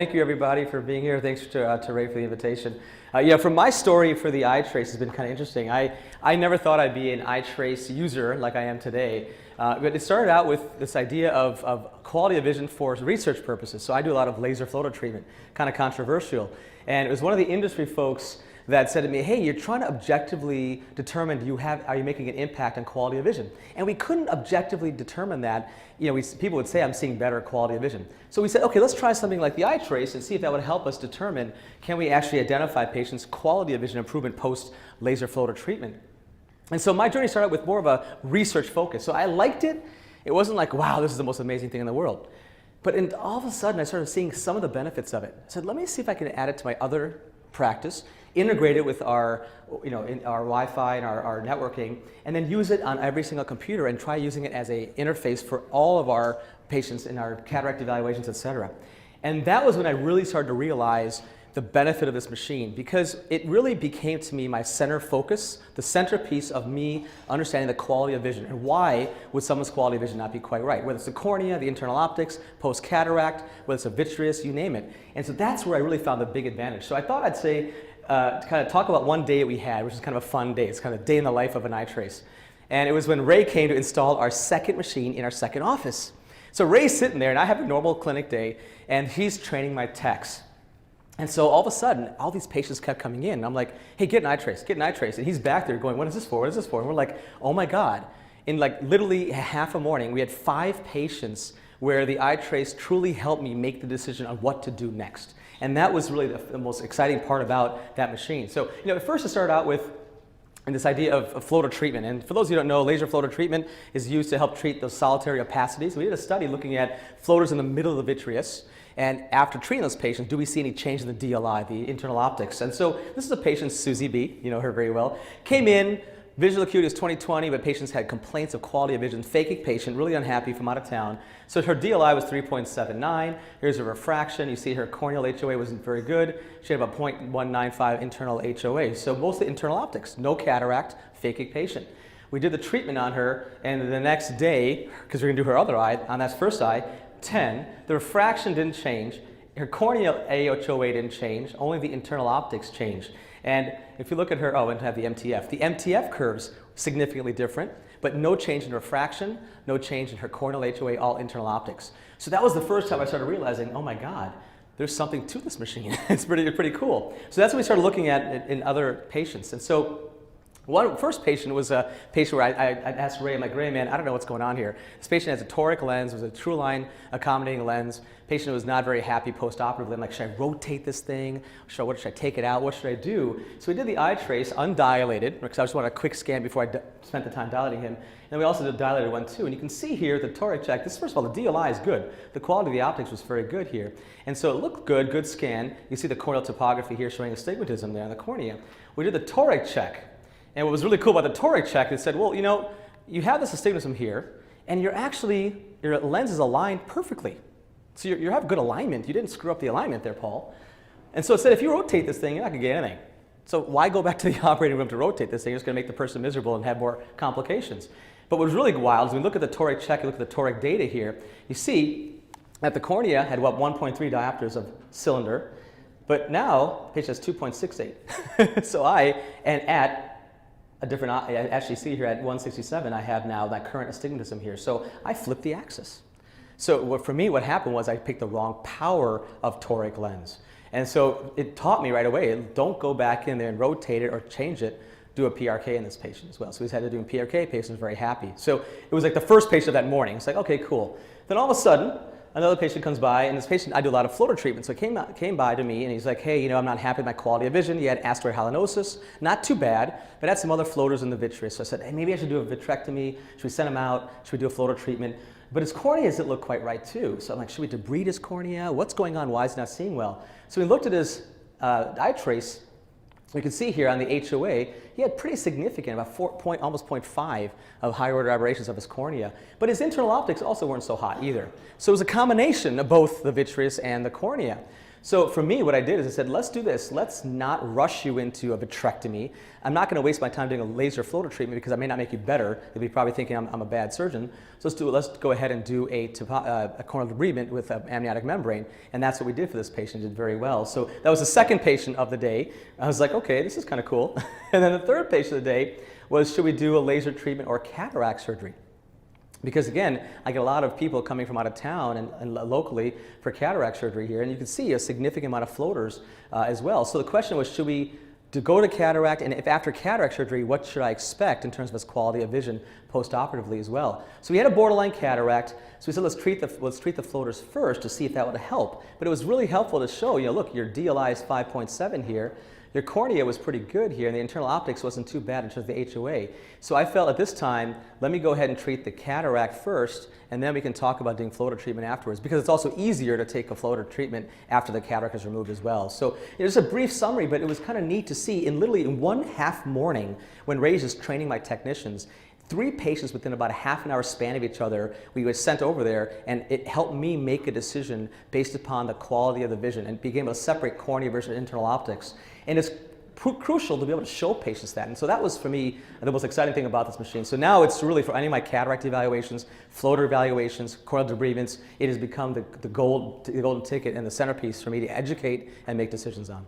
Thank you, everybody, for being here. Thanks to Ray for the invitation. From my story for the iTrace has been kind of interesting. I never thought I'd be an iTrace user like I am today. But it started out with this idea of quality of vision for research purposes. So I do a lot of laser photo treatment, kind of controversial. And it was one of the industry folks that said to me, hey, you're trying to objectively determine, are you making an impact on quality of vision? And we couldn't objectively determine that. People would say I'm seeing better quality of vision. So we said, okay, let's try something like the iTrace and see if that would help us determine, can we actually identify patients' quality of vision improvement post laser photo treatment? And so my journey started with more of a research focus. So I liked it. It wasn't like, wow, this is the most amazing thing in the world. But all of a sudden, I started seeing some of the benefits of it. I said, let me see if I can add it to my other practice, integrate it with our Wi-Fi and our networking, and then use it on every single computer and try using it as an interface for all of our patients in our cataract evaluations, et cetera. And that was when I really started to realize the benefit of this machine, because it really became to me my center focus, the centerpiece of me understanding the quality of vision and why would someone's quality of vision not be quite right, whether it's the cornea, the internal optics, post-cataract, whether it's a vitreous, you name it. And so that's where I really found the big advantage. So I thought I'd say, to kind of talk about one day we had, which is kind of a fun day. It's kind of a day in the life of an iTrace. And it was when Ray came to install our second machine in our second office. So Ray's sitting there, and I have a normal clinic day, and he's training my techs. And so all of a sudden, all these patients kept coming in. And I'm like, hey, get an iTrace, get an iTrace. And he's back there going, what is this for? What is this for? And we're like, oh my God. In like literally half a morning, we had 5 patients where the iTrace truly helped me make the decision on what to do next. And that was really the most exciting part about that machine. So, at first it started out with this idea of floater treatment. And for those of you who don't know, laser floater treatment is used to help treat those solitary opacities. We did a study looking at floaters in the middle of the vitreous. And after treating those patients, do we see any change in the DLI, the internal optics? And so this is a patient, Susie B, you know her very well, came in, visual acuity is 20/20, but patients had complaints of quality of vision, phakic patient, really unhappy from out of town. So her DLI was 3.79. Here's her refraction. You see her corneal HOA wasn't very good. She had about 0.195 internal HOA. So mostly internal optics, no cataract, phakic patient. We did the treatment on her, and the next day, because we're going to do her other eye, on that first eye, 10, the refraction didn't change, her corneal AHOA didn't change, only the internal optics changed. And if you look at her, and have the MTF curves significantly different, but no change in refraction, no change in her corneal HOA, all internal optics. So that was the first time I started realizing, oh my God, there's something to this machine. It's pretty cool. So that's when we started looking at in other patients. And so first patient was a patient where I asked Ray, I'm like, Ray, man, I don't know what's going on here. This patient has a toric lens, it was a true line accommodating lens. Patient was not very happy post-operatively. I'm like, should I should I take it out? What should I do? So we did the iTrace undilated, because I just wanted a quick scan before I spent the time dilating him. And we also did a dilated one too. And you can see here the toric check. First of all, the DLI is good. The quality of the optics was very good here. And so it looked good scan. You see the corneal topography here showing astigmatism there on the cornea. We did the toric check. And what was really cool about the toric check, it said, well, you have this astigmatism here, and your lens is aligned perfectly. So you have good alignment. You didn't screw up the alignment there, Paul. And so it said, if you rotate this thing, you're not going to get anything. So why go back to the operating room to rotate this thing? You're just going to make the person miserable and have more complications. But what was really wild is when we look at the toric check, you look at the toric data here, you see that the cornea had, 1.3 diopters of cylinder, but now the patient has 2.68. So at a different, I actually see here at 167, I have now that current astigmatism here. So I flipped the axis. So for me, what happened was I picked the wrong power of toric lens. And so it taught me right away, don't go back in there and rotate it or change it, do a PRK in this patient as well. So he's had to do a PRK, patient was very happy. So it was like the first patient of that morning. It's like, okay, cool. Then all of a sudden, another patient comes by, and this patient, I do a lot of floater treatment, so he came by to me, and he's like, hey, I'm not happy with my quality of vision. He had asteroid hyalinosis, not too bad, but had some other floaters in the vitreous. So I said, hey, maybe I should do a vitrectomy. Should we send him out? Should we do a floater treatment? But his cornea doesn't look quite right, too. So I'm like, should we debride his cornea? What's going on? Why is he not seeing well? So we looked at his iTrace. You can see here on the HOA, he had pretty significant, about almost 0.5 of higher order aberrations of his cornea. But his internal optics also weren't so hot either. So it was a combination of both the vitreous and the cornea. So for me, what I did is I said, let's do this. Let's not rush you into a vitrectomy. I'm not going to waste my time doing a laser floater treatment because I may not make you better. You'll be probably thinking I'm a bad surgeon. So let's go ahead and do a corneal debridement with an amniotic membrane. And that's what we did for this patient. It did very well. So that was the second patient of the day. I was like, okay, this is kind of cool. And then the third patient of the day was, should we do a laser treatment or cataract surgery? Because again, I get a lot of people coming from out of town and locally for cataract surgery here, and you can see a significant amount of floaters as well. So the question was, should we go to cataract, and if after cataract surgery, what should I expect in terms of its quality of vision post-operatively as well? So we had a borderline cataract, so we said let's treat the floaters first to see if that would help. But it was really helpful to show, look, your DLI is 5.7 here. Your cornea was pretty good here, and the internal optics wasn't too bad in terms of the HOA. So I felt at this time, let me go ahead and treat the cataract first, and then we can talk about doing floater treatment afterwards, because it's also easier to take a floater treatment after the cataract is removed as well. So it was a brief summary, but it was kind of neat to see in literally in 1/2 morning when Ray is training my technicians, 3 patients within about a half an hour span of each other, we were sent over there, and it helped me make a decision based upon the quality of the vision and being able to separate cornea versus internal optics. And it's crucial to be able to show patients that. And so that was, for me, the most exciting thing about this machine. So now it's really for any of my cataract evaluations, floater evaluations, corneal debridements, it has become the golden ticket and the centerpiece for me to educate and make decisions on.